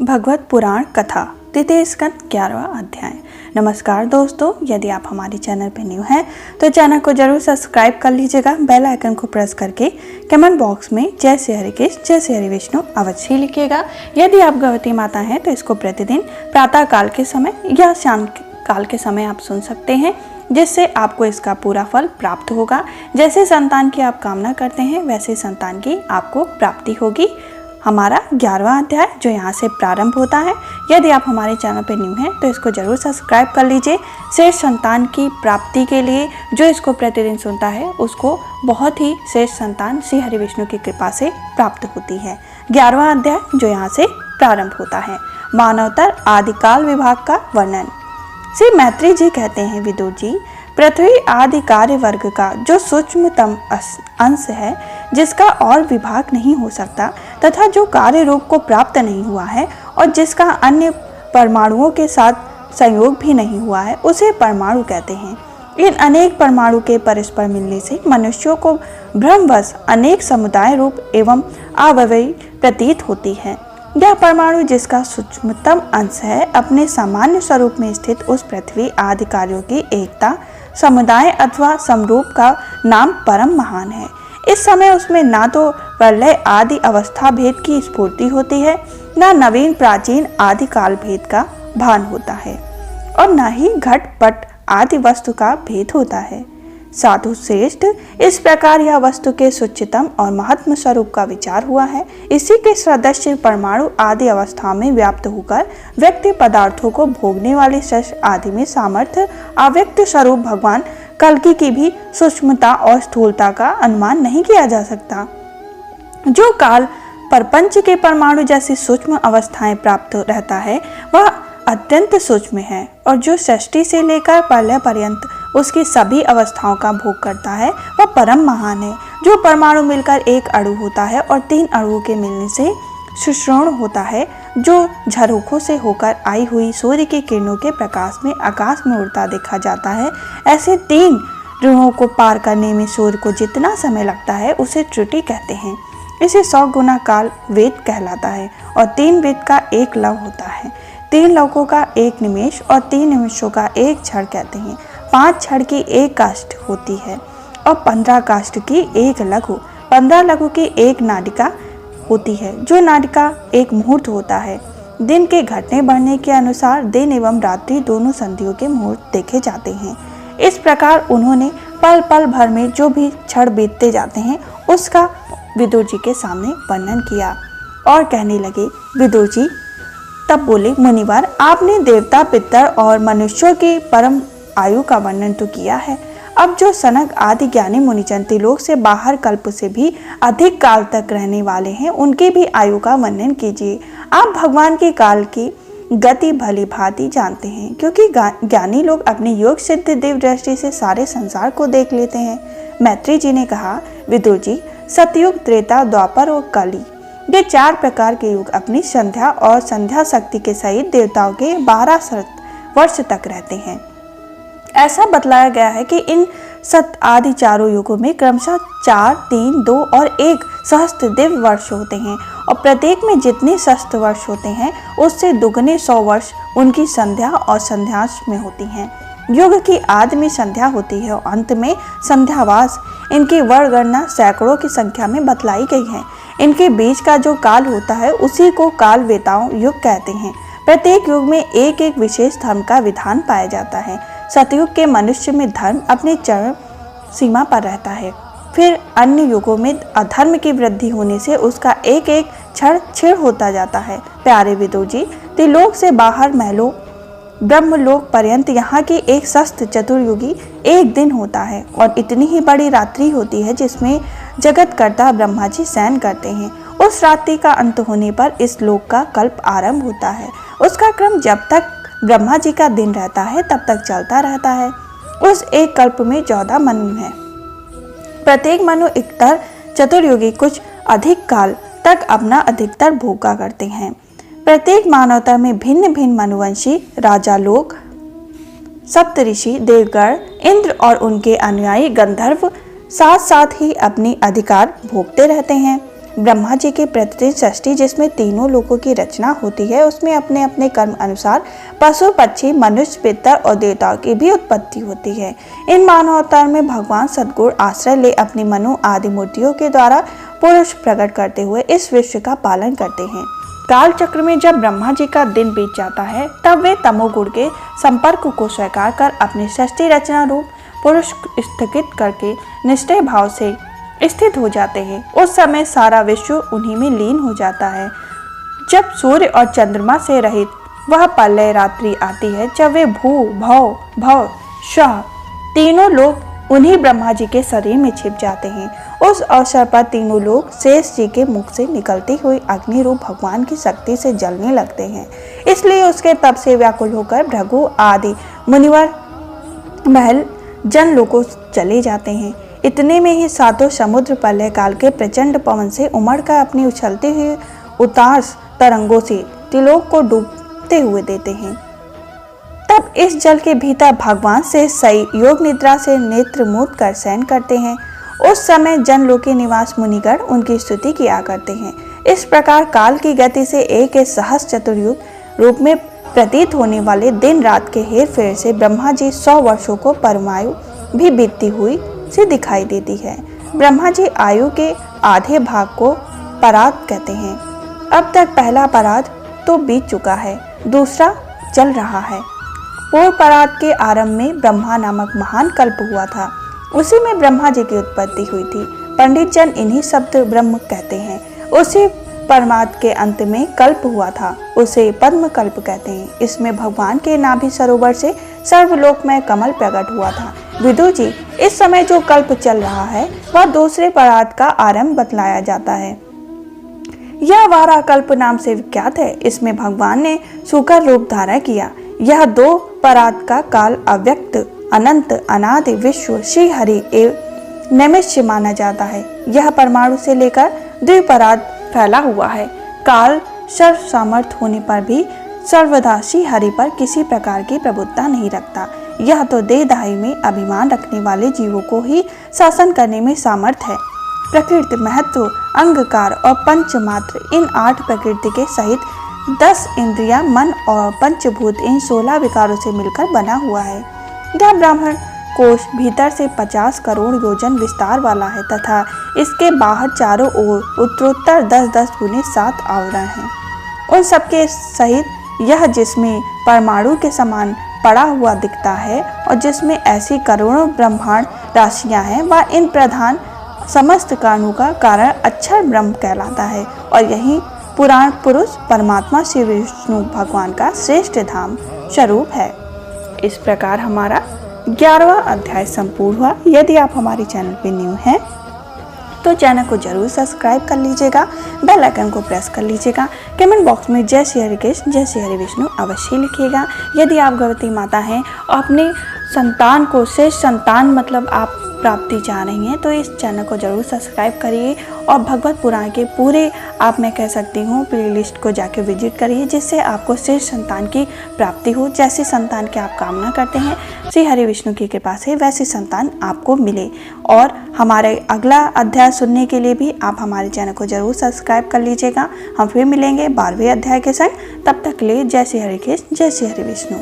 भगवत पुराण कथा तृतीय स्कंद 11वां अध्याय। नमस्कार दोस्तों, यदि आप हमारे चैनल पर न्यू हैं तो चैनल को जरूर सब्सक्राइब कर लीजिएगा। बेल आइकन को प्रेस करके कमेंट बॉक्स में जय श्री हरि कृष्ण जय श्री हरि विष्णु अवश्य लिखिएगा। यदि आप गर्भवती माता हैं तो इसको प्रतिदिन प्रातः काल के समय या शाम काल के समय आप सुन सकते हैं, जिससे आपको इसका पूरा फल प्राप्त होगा। जैसे संतान की आप कामना करते हैं वैसे संतान की आपको प्राप्ति होगी। हमारा 11वां अध्याय जो यहाँ से प्रारंभ होता है। यदि आप हमारे चैनल पर न्यू हैं तो इसको जरूर सब्सक्राइब कर लीजिए। श्रेष्ठ संतान की प्राप्ति के लिए जो इसको प्रतिदिन सुनता है उसको बहुत ही श्रेष्ठ संतान श्री हरि विष्णु की कृपा से प्राप्त होती है। 11वां अध्याय जो यहाँ से प्रारंभ होता है। मानवतर आदिकाल विभाग का वर्णन। श्री मैत्री जी कहते हैं, विदुर जी, पृथ्वी आदि कार्य वर्ग का जो सूक्ष्मतम अंश है, जिसका और विभाग नहीं हो सकता तथा जो कार्य रूप को प्राप्त नहीं हुआ है और जिसका अन्य परमाणुओं के साथ संयोग भी नहीं हुआ है, उसे परमाणु कहते हैं। इन अनेक परमाणु के परस्पर मिलने से मनुष्यों को भ्रमवश अनेक समुदाय रूप एवं अव्ययी प्रतीत होती है। यह परमाणु जिसका सूक्ष्मतम अंश है, अपने सामान्य स्वरूप में स्थित उस पृथ्वी आदि कार्यों की एकता, समुदाय अथवा समरूप का नाम परम महान है। इस समय उसमें ना तो प्रलय आदि अवस्था भेद की स्फूर्ति होती है, ना नवीन प्राचीन आदि काल भेद का भान होता है, और न ही घट पट आदि वस्तु का भेद होता है। साधु श्रेष्ठ, इस प्रकार यह वस्तु के सुचितम और महत्म स्वरूप का विचार हुआ है। इसी के सदस्य परमाणु आदि अवस्था में व्याप्त होकर व्यक्ति पदार्थों को भोगने वाले शस्त्र आदि में सामर्थ्य अव्यक्त स्वरूप भगवान कल्कि की भी सूक्ष्मता और स्थूलता का अनुमान नहीं किया जा सकता। जो काल परपंच के परमाणु जैसी सूक्ष्म अवस्थाएं प्राप्त रहता है वह अत्यंत सूक्ष्म है, और जो सृष्टि से लेकर प्रलय पर्यंत उसकी सभी अवस्थाओं का भोग करता है वह परम महान है। जो परमाणु मिलकर एक अणु होता है और 3 अणुओं के मिलने से सुषुम्ण होता है, जो झरोखों से होकर आई हुई सूर्य की किरणों के प्रकाश में आकाश में उड़ता देखा जाता है, ऐसे 3 ऋणों को पार करने में सूर्य को जितना समय लगता है उसे त्रुटि कहते हैं। इसे 100 गुना काल वेद कहलाता है, और 3 वेद का एक लव होता है। 3 लवकों का एक निमेष और 3 निमेषों का एक क्षण कहते हैं। 5 क्षण की एक काष्ठ होती है और 15 काष्ठ की एक लघु, 15 लघु की एक नाडिका होती है, जो नाडिका एक मुहूर्त होता है। दिन के घटने बढ़ने के अनुसार दिन एवं रात्रि दोनों संधियों के मुहूर्त देखे जाते हैं। इस प्रकार उन्होंने पल पल भर में जो भी क्षण बीतते जाते हैं उसका विदुर जी के सामने वर्णन किया और कहने लगे, विदुर जी तब बोले, मुनिवर, आपने देवता पितर और मनुष्यों की परम आयु का वर्णन तो किया है। अब जो सनक आदि ज्ञानी मुनिजन त्रिलोक से बाहर कल्प से भी अधिक काल तक रहने वाले हैं, उनकी भी आयु का वर्णन कीजिए। आप भगवान के काल की गति भली भांति जानते हैं, क्योंकि ज्ञानी लोग अपने योग सिद्ध दिव्य दृष्टि से सारे संसार को देख लेते हैं। मैत्री जी ने कहा, विदुर जी, सतयुग, त्रेता, द्वापर और कली, ये 4 प्रकार के युग अपनी संध्या और संध्या शक्ति के सहित देवताओं के 12 वर्ष तक रहते हैं। ऐसा बतलाया गया है कि इन सत आदि चारों युगों में क्रमशः 4, 3, 2 और 1 सहस्त्र दिव्य वर्ष होते हैं, और प्रत्येक में जितने सहस्त्र वर्ष होते हैं उससे दुगने 100 वर्ष उनकी संध्या और संध्यांश में होती हैं। युग की आदि में संध्या होती है और अंत में संध्यावास। इनकी वर्गणना सैकड़ों की संख्या में बतलाई गई है। इनके बीच का जो काल होता है उसी को काल वेताओं युग कहते हैं। प्रत्येक युग में एक एक विशेष धर्म का विधान पाया जाता है। सतयुग के मनुष्य में धर्म अपनी चरम सीमा पर रहता है, फिर अन्य युगों में अधर्म की वृद्धि होने से उसका एक एक क्षण क्षीण होता जाता है। प्यारे विदुर जी, त्रिलोक से बाहर महलों ब्रह्मलोक पर्यंत यहाँ की एक सहस्त्र चतुर्युगी एक दिन होता है, और इतनी ही बड़ी रात्रि होती है जिसमें जगतकर्ता ब्रह्मा जी शयन करते हैं। उस रात्रि का अंत होने पर इस लोक का कल्प आरंभ होता है। उसका क्रम जब तक ब्रह्मा जी का दिन रहता है तब तक चलता रहता है। उस एक कल्प में 14 मनु है। प्रत्येक मनु इकतर चतुर्युगी कुछ अधिक काल तक अपना अधिकतर भोगा करते हैं। प्रत्येक मानवता में भिन्न भिन्न मनुवंशी राजा लोग, सप्तऋषि, देवगण, इंद्र और उनके अनुयायी गंधर्व साथ साथ ही अपनी अधिकार भोगते रहते हैं। ब्रह्मा जी की प्रतिदिन सृष्टि जिसमें तीनों लोकों की रचना होती है, उसमें अपने अपने कर्म अनुसार पशु पक्षी मनुष्य पितर और देवताओं की भी उत्पत्ति होती है। इन मानव अवतार में भगवान सद्गुण आश्रय ले अपनी मनु आदि मूर्तियों के द्वारा पुरुष प्रकट करते हुए इस विश्व का पालन करते हैं। काल चक्र में जब ब्रह्मा जी का दिन बीत जाता है तब वे तमोगुण के संपर्क को स्वीकार कर अपनी सृष्टि रचना रूप पुरुष स्थगित करके निश्चय भाव से स्थित हो जाते हैं। उस समय सारा विश्व उन्हीं में लीन हो जाता है। जब सूर्य और चंद्रमा से रहित वह प्रलय रात्रि आती है, जब वे भू भव भव स्व तीनों लोग उन्हीं ब्रह्मा जी के शरीर में छिप जाते हैं। उस अवसर पर तीनों लोग शेष जी के मुख से निकलती हुई अग्नि रूप भगवान की शक्ति से जलने लगते हैं। इसलिए उसके तप से व्याकुल होकर भृगु आदि मुनिवर महल जन लोगों चले जाते हैं। इतने में ही सातों समुद्र प्रलय काल के प्रचंड पवन से उमड़कर अपनी उछलती हुई उतास तरंगों से त्रिलोक को डूबते हुए देते हैं। तब इस जल के भीतर भगवान से सही योग निद्रा से नेत्र मूंद कर शयन करते हैं। उस समय जनलोकी निवास मुनिगण उनकी स्तुति किया करते हैं। इस प्रकार काल की गति से एक सहस्त्र चतुर्युग रूप में प्रतीत होने वाले दिन रात के हेर फेर से ब्रह्मा जी 100 वर्षों को परमायु भी बीतती हुई से दिखाई देती है। ब्रह्मा जी आयु के आधे भाग को परात कहते हैं। अब तक पहला परात तो बीत चुका है, दूसरा चल रहा है। पूर्व परात के आरंभ में ब्रह्मा नामक महान कल्प हुआ था। उसी में ब्रह्मा जी की उत्पत्ति हुई थी। पंडित जन इन्हीं शब्द ब्रह्म कहते हैं। उसी परमात्म के अंत में कल्प हुआ था, उसे पद्म कल्प कहते हैं। इसमें भगवान के नाभि सरोवर से सर्वलोकमय कमल प्रकट हुआ था। विदुर जी, इस समय जो कल्प चल रहा है वह दूसरे परात का आरंभ बतलाया जाता है। यह वारा कल्प नाम से विख्यात है। इसमें भगवान ने सूकर रूप धारण किया। यह 2 परात का काल अव्यक्त अनंत अनादि विश्व श्री हरि एवं नैमिष्य माना जाता है। यह परमाणु से लेकर द्विपरात फैला हुआ है। काल सर्व सामर्थ होने पर भी सर्वदा श्री हरि पर किसी प्रकार की प्रभुत्ता नहीं रखता। यह तो देहदाही में अभिमान रखने वाले जीवों को ही शासन करने में सामर्थ है। प्रकृति महत्व अंगकार और पंचमात्र इन 8 प्रकृति के सहित 10 इंद्रियां मन और पंचभूत इन 16 विकारों से मिलकर बना हुआ है। यह ब्राह्मण कोश भीतर से 50 करोड़ योजन विस्तार वाला है तथा इसके बाहर चारों ओर उत्तरोत्तर 10-10 गुने 7 आवरण हैं। उन सबके सहित यह जिसमें परमाणु के समान पड़ा हुआ दिखता है और जिसमें ऐसी करोड़ों ब्रह्मांड राशियां हैं, वह इन प्रधान समस्त कारणों का कारण अक्षर ब्रह्म कहलाता है और यही पुराण पुरुष परमात्मा श्री विष्णु भगवान का श्रेष्ठ धाम स्वरूप है। इस प्रकार हमारा 11वां अध्याय संपूर्ण हुआ। यदि आप हमारे चैनल पर न्यू हैं तो चैनल को जरूर सब्सक्राइब कर लीजिएगा, बेल आइकन को प्रेस कर लीजिएगा। कमेंट बॉक्स में जय श्री हरि कृष्ण जय श्री हरि विष्णु अवश्य लिखिएगा। यदि आप गर्भवती माता हैं और अपने संतान को श्रेष्ठ संतान मतलब आप प्राप्ति चाह रही हैं तो इस चैनल को जरूर सब्सक्राइब करिए और भगवत पुराण के पूरे आप मैं कह सकती हूँ प्लेलिस्ट को जाके विजिट करिए, जिससे आपको श्रेष्ठ संतान की प्राप्ति हो। जैसे संतान की आप कामना करते हैं श्री हरि विष्णु की कृपा से वैसे संतान आपको मिले। और हमारे अगला अध्याय सुनने के लिए भी आप हमारे चैनल को जरूर सब्सक्राइब कर लीजिएगा। हम फिर मिलेंगे 12वें अध्याय के संग। तब तक ले जय श्री हरि कृष्ण जय श्री हरि विष्णु।